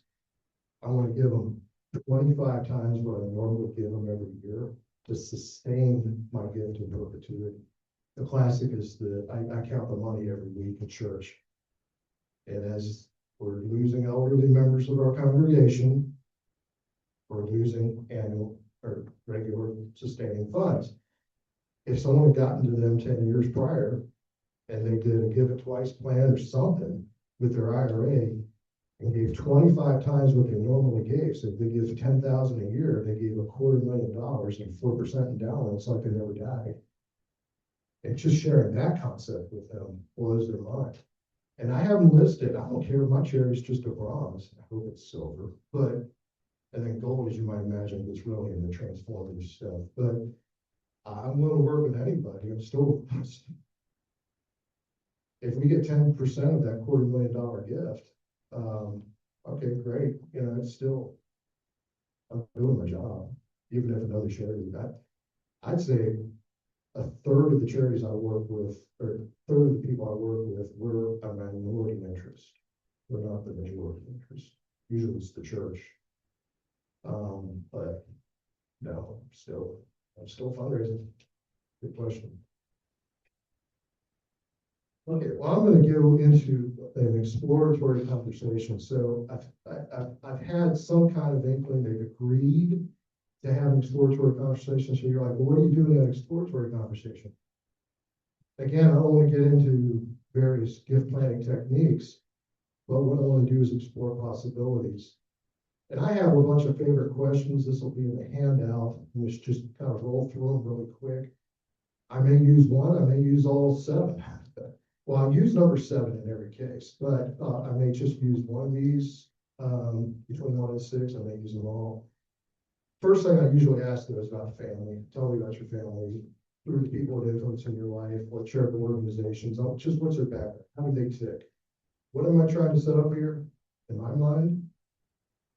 Speaker 3: I want to give them 25 times what I normally give them every year to sustain my gift in perpetuity. The classic is I count the money every week at church. And as we're losing elderly members of our congregation, we're losing annual or regular sustaining funds. If someone had gotten to them 10 years prior and they did a give it twice plan or something with their IRA and gave 25 times what they normally gave, so if they give 10,000 a year, they gave $250,000 and 4% endowment, it's like they never died. And just sharing that concept with them blows their mind. And I haven't listed, I don't care, my charity is just a bronze, I hope it's silver, but and then gold, as you might imagine, is really in the transformative stuff. But I'm willing to work with anybody. I'm still, if we get 10% of that $250,000 gift, okay, great. You know, it's still, I'm doing my job, even if another charity. I'd say a third of the charities I work with, or a third of the people I work with, we're a minority interest. We're not the majority interest. Usually it's the church. But no, I'm still fundraising. Good question. Okay, well, I'm going to go into an exploratory conversation. So I've had some kind of inkling they've agreed to have an exploratory conversation. So you're like, well, what are you doing in an exploratory conversation? Again, I don't want to get into various gift planning techniques, but what I want to do is explore possibilities. And I have a bunch of favorite questions. This will be in the handout. Let's just kind of roll through them really quick. I may use one, I may use all 7. Well, I'll use number 7 in every case, but I may just use one of these between 1 and 6. I may use them all. First thing I usually ask though is about the family. Tell me about your family. Who are the people with influence in your life? What charitable organizations? Just what's their background? How do they tick? What am I trying to set up here? In my mind,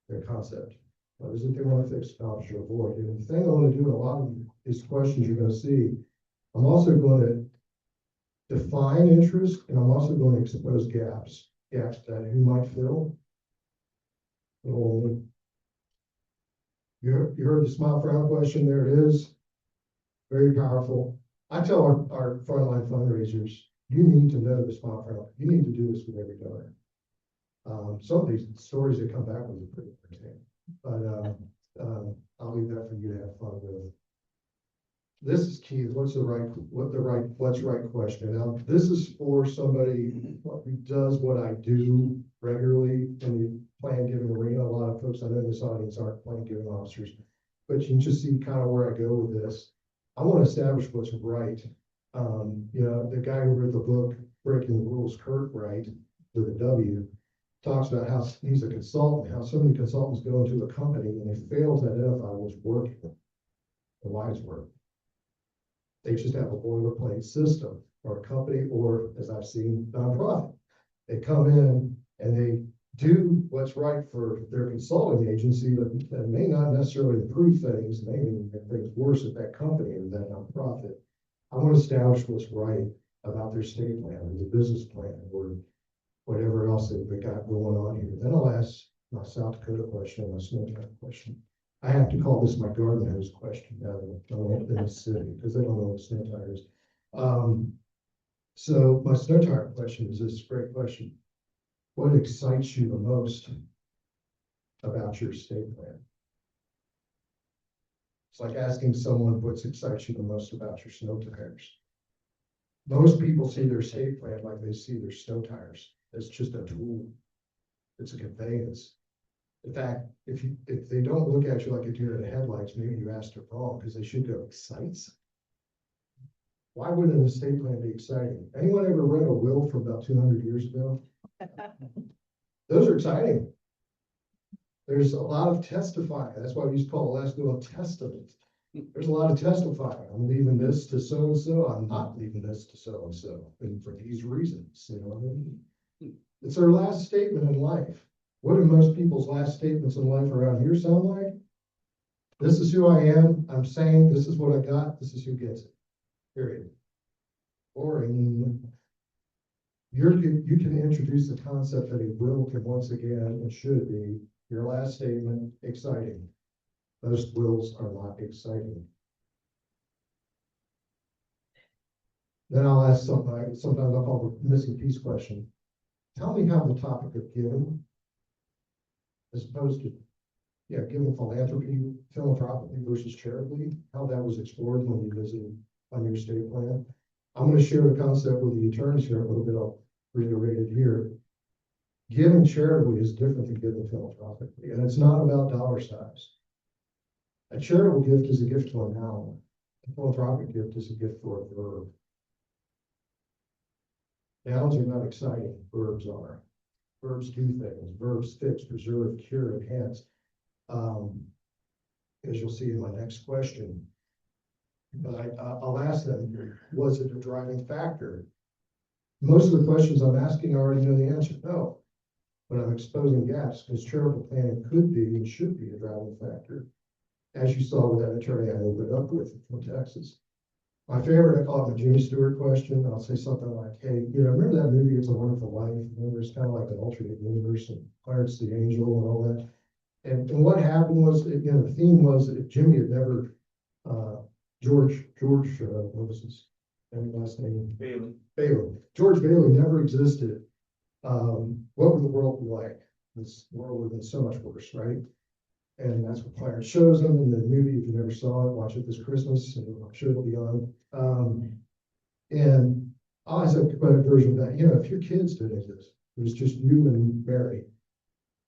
Speaker 3: their concept. What is it they want to fix, accomplish, or avoid? And the thing I want to do in a lot of these questions you're going to see, I'm also going to define interest, and I'm also going to expose gaps that who might fill. You heard the smile frown question, there it is. Very powerful. I tell our frontline fundraisers, you need to know the smile frown. You need to do this with every donor. Some of these stories that come back with are pretty entertaining, but I'll leave that for you to have fun with. This is key. What's the right question? Now, this is for somebody who does what I do regularly in the plan giving arena. A lot of folks I know in this audience aren't plan giving officers, but you can just see kind of where I go with this. I want to establish what's right. You know, the guy who wrote the book, Breaking the Rules, Kurt Wright, with a W, talks about how he's a consultant, how so many consultants go into a company and they fail to identify what's working and why it's working. They just have a boilerplate system or a company, or as I've seen, nonprofit. They come in and they do what's right for their consulting agency, but that may not necessarily improve things, maybe make things worse at that company or that nonprofit. I want to establish what's right about their state plan or the business plan or whatever else they've got going on here. Then I'll ask my South Dakota question and my snow type question. I have to call this my garden hose question now in the city because they don't know what snow tire is. So my snow tire question is this great question. What excites you the most about your estate plan? It's like asking someone what excites you the most about your snow tires. Most people see their estate plan like they see their snow tires. It's just a tool. It's a conveyance. In fact, if they don't look at you like a deer in the headlights, maybe you asked it wrong because they should go excites. Why would an estate plan be exciting? Anyone ever read a will from about 200 years ago? Those are exciting. There's a lot of testifying. That's why we used to call the last will a testament. There's a lot of testifying. I'm leaving this to so-and-so. I'm not leaving this to so-and-so. And for these reasons, you know what I mean? It's their last statement in life. What do most people's last statements in life around here sound like? This is who I am. I'm saying this is what I got. This is who gets it. Period. Boring. You can introduce the concept that a will can once again, it should be, your last statement, exciting. Most wills are not exciting. Then I'll ask something, sometimes I'll call the missing piece question. Tell me how the topic of giving, as opposed to, giving philanthropy, philanthropically versus charitably, how that was explored when you visited on your estate plan. I'm going to share the concept with the attorneys here a little bit. I'll reiterate it here. Giving charitably is different than giving philanthropically, and it's not about dollar size. A charitable gift is a gift to a noun. A philanthropic gift is a gift for a verb. Nouns are not exciting, verbs are. Verbs do things. Verbs fix, preserve, cure, enhance. As you'll see in my next question. But I'll ask them, was it a driving factor? Most of the questions I'm asking, I already know the answer, no. But I'm exposing gaps because charitable planning could be and should be a driving factor. As you saw with that attorney I opened up with from Texas. My favorite, I call it the Jimmy Stewart question. I'll say something like, hey, remember that movie, It's a Wonderful Life? Remember, it's kind of like an alternate universe and Clarence the Angel and all that. And what happened was, the theme was that Jimmy had never, George, what was his last name? Bailey. George Bailey never existed. What would the world be like? This world would have been so much worse, right? And that's what Clarence shows them in the movie. If you never saw it, watch it this Christmas, and I'm sure it'll be on. And I always have a version of that. If your kids did exist, it was just you and Mary,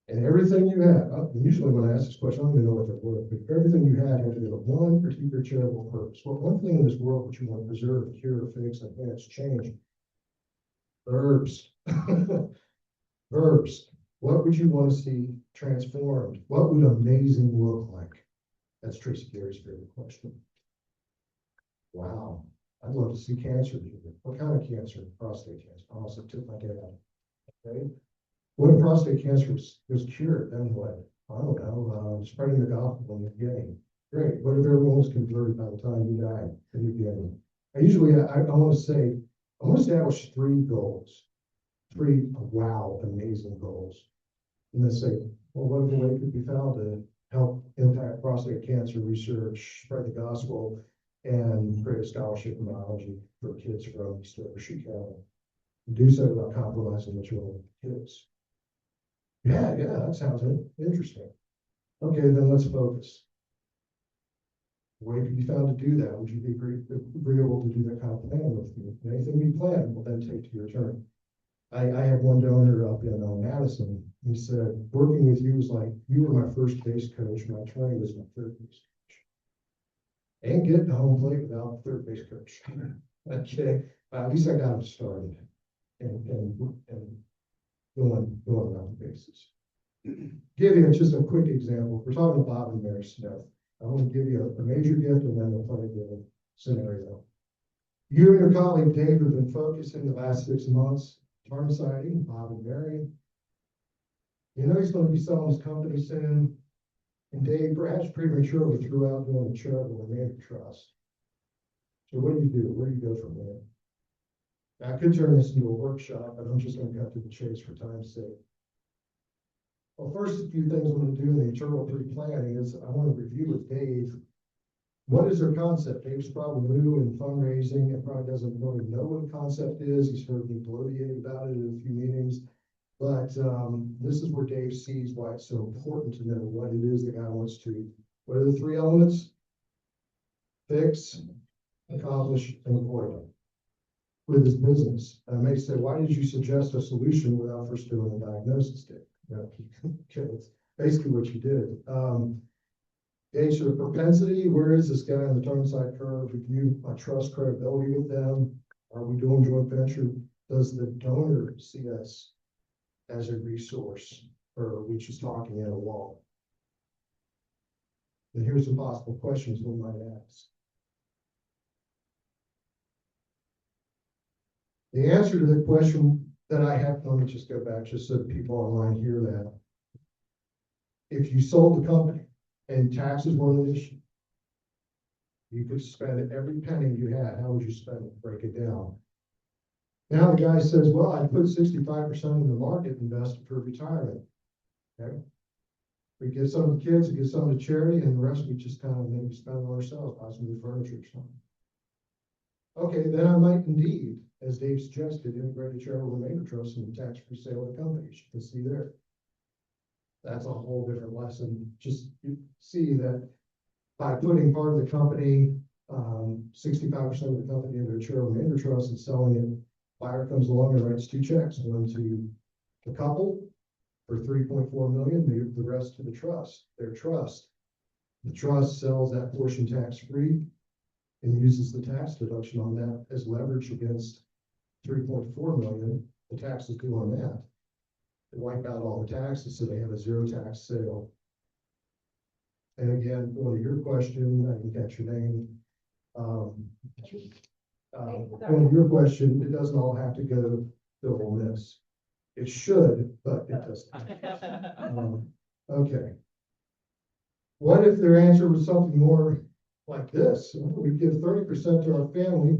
Speaker 3: and everything you had. Usually when I ask this question, I don't even know what they're worth, but everything you had to go to one particular charitable purpose. Well, one thing in this world that you want to preserve, cure, fix, enhance, change. Verbs. Verbs. What would you want to see transformed? What would amazing look like? That's Tracy Gary's favorite question. Wow. I'd love to see cancer. What kind of cancer? Prostate cancer. I also took my dad. Okay. What if prostate cancer was cured? Then what? I don't know. Spreading the gospel in the beginning. Great. What if everyone was converted by the time you died in the beginning? I want to say, I want to establish 3 goals. 3 wow, amazing goals. And then say, well, what other way could be found to help impact prostate cancer research, spread the gospel, and create a scholarship in biology for kids from East Overshoe County? Do so without compromising the children and kids. Yeah, that sounds interesting. Okay, then let's focus. Way could be found to do that? Would you be agreeable to do that kind of plan with me? Anything we plan, we'll then take to your turn. I had one donor up in Madison. He said, working with you was like, you were my first base coach. My attorney was my third base coach. Ain't getting to home plate without the third base coach. Okay, at least I got him started and going around the bases. Give you just a quick example. We're talking about Bob and Mary Smith. I want to give you a major gift and then a play given scenario. You and your colleague Dave have been focusing the last 6 months. Farm siding, Bob and Mary. He's going to be selling his company soon. And Dave, perhaps prematurely, threw out doing a charitable remainder trust. So what do you do? Where do you go from there? Now, I could turn this into a workshop, but I'm just going to cut to the chase for time's sake. Well, first, a few things I'm going to do in the internal pre-planning is I want to review with Dave. What is their concept? Dave's probably new in fundraising and probably doesn't really know what a concept is. He's heard me bloviate about it in a few meetings. But this is where Dave sees why it's so important to know what it is the guy wants to. What are the 3 elements? Fix, accomplish, and avoid with his business. I may say, why did you suggest a solution without first doing a diagnosis, Dave? Okay, that's basically what you did. Gauge their propensity. Where is this guy on the downside curve? Review my trust credibility with them. Are we doing joint venture? Does the donor see us as a resource, or are we just talking at a wall? And here's some possible questions we might ask. The answer to the question that I have, let me just go back just so that people online hear that. if you sold the company and taxes weren't an issue, you could spend every penny you had. How would you spend it? Break it down. Now the guy says, well, I put 65% in the market, invested for retirement. Okay. We get some of the kids, we get some of the charity, and the rest we just kind of maybe spend on ourselves, buy some new furniture or something. Okay, then I might indeed, as Dave suggested, integrate a charitable remainder trust in the tax-free sale of the company. You can see there. That's a whole different lesson. Just you see that by putting part of the company, 65% of the company into a charitable remainder trust and selling it, buyer comes along and writes 2 checks, one to the couple for 3.4 million, the rest to the trust, their trust. The trust sells that portion tax-free and uses the tax deduction on that as leverage against 3.4 million, the taxes due on that. They wipe out all the taxes, so they have a zero tax sale. And again, going to your question, I can catch your name. Going to your question, it doesn't all have to go to Ole Miss. It should, but it doesn't. Okay. What if their answer was something more like this? We give 30% to our family,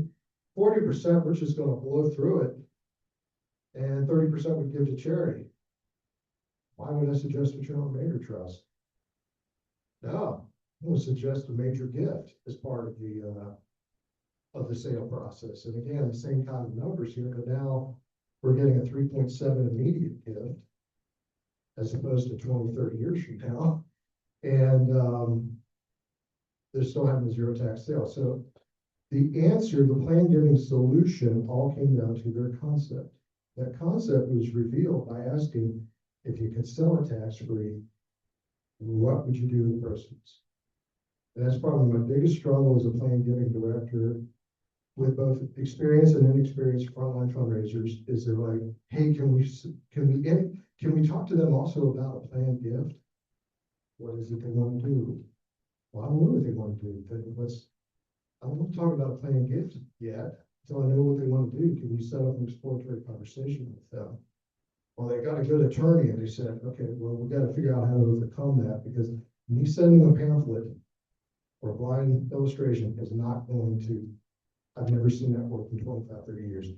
Speaker 3: 40% we're just going to blow through it, and 30% we give to charity. Why would I suggest a charitable remainder trust? No, I would suggest a major gift as part of the sale process. And again, the same kind of numbers here, but now we're getting a 3.7 immediate gift as opposed to 20, 30 years from now. And they're still having a zero tax sale. So the answer, the plan giving solution all came down to their concept. That concept was revealed by asking, if you could sell it tax-free, what would you do with the proceeds? And that's probably my biggest struggle as a plan giving director with both experienced and inexperienced frontline fundraisers, is they're like, hey, can we talk to them also about a planned gift? What is it they want to do? Well, I don't know what they want to do. I don't want to talk about a planned gift yet until I know what they want to do. Can you set up an exploratory conversation with them? Well, they got a good attorney, and they said, okay, well, we got to figure out how to overcome that, because me sending a pamphlet or a blind illustration is not going to, I've never seen that work in 25, 30 years.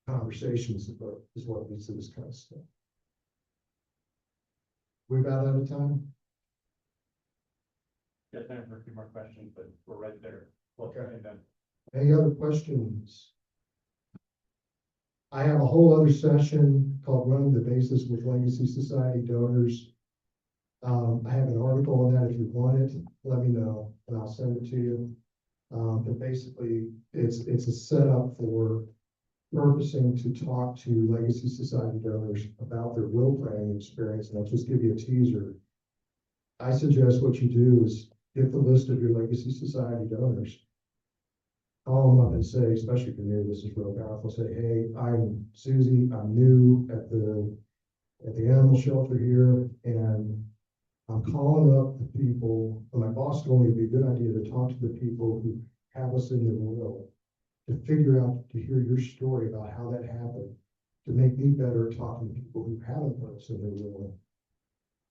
Speaker 3: Conversations is what leads to this kind of stuff. We're about out of time.
Speaker 1: Got time for a few more questions, but we're right there.
Speaker 3: Okay. Any other questions? I have a whole other session called Running the Basis with Legacy Society Donors. I have an article on that. If you want it, let me know and I'll send it to you. But basically, it's a setup for purposing to talk to Legacy Society donors about their will planning experience. And I'll just give you a teaser. I suggest what you do is get the list of your Legacy Society donors. Call them up and say, especially if you're new, this is real powerful. Say, hey, I'm Susie. I'm new at the animal shelter here, and I'm calling up the people. My boss told me it'd be a good idea to talk to the people who have us in their will, to figure out, to hear your story about how that happened, to make me better at talking to people who haven't put us in their will,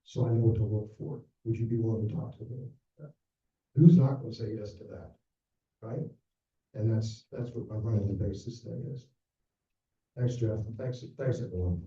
Speaker 3: so I know what to look for. Would you be willing to talk to them? Who's not going to say yes to that, right? And that's what my running the basis thing is. Thanks, Jeff. Thanks everyone.